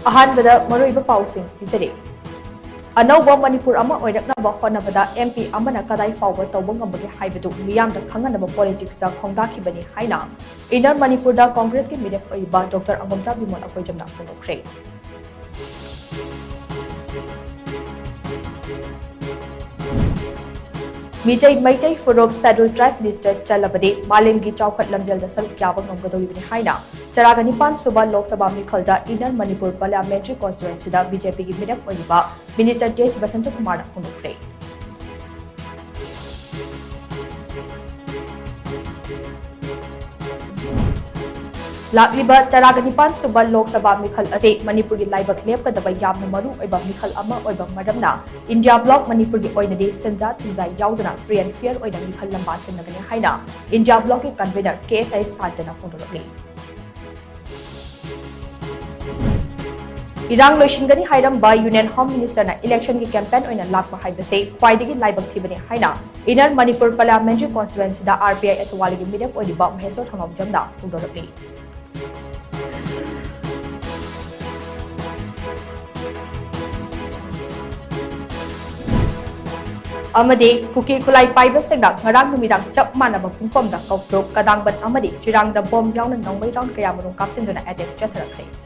अहानबदा मरुइबा पाउसिंग पिजरे अनौबा मणिपुर अमा ओइरकनबा होनबदा एमपी अमना कदाई फाउबा तौबा ngambage हाइबदु मियामदा खंगनबा politics दा खोंगदाखिबनी हाइना इनर मणिपुर दा कांग्रेस के मिरेफ ओइबा डॉक्टर अंगमता बिमोल अकोइजमना फोनोख्रे Maitai Furob Saddle Tribe Minister Chalabade, Malimgi Chaukat Lamjal the Saluk Yabang of Godovi Haina, Charaganipan Suba Lok Sabha Mikalda, Inner Manipur Parliamentary Constituency, the BJP Midap Oliva, Minister J. Basanta Kumar Funukre. Lakliba Taraganipan Suba Lok Sabha Mikal Ase Manipuri Laibak Lepka the Bayam Maru Oba Mikal Ama Oba Madamna India Block Manipuri Oinade Senja Tinzai Yaudana Free and Fear Oida Mikal Lambat Nagani Haina India Block Convener KSI Sartana Fundurabli Irang Loishingani Hairam by Union Home Minister na election ki campaign oina lakpa haibase Kwaidagi Laibak Thibani Haina Inner Manipur Parliamentary Constituency da RPI at Waligi Midap Odiba Meso Thangam Jamda Fundurabli Amade, Kuki Kulai Piper Segda, Marang Midang, Chap Manabak from the Kautro, Kadang but Amadi, Chirang the bomb down and Nongway down Kayamurung Caps in the attic Chatterakay.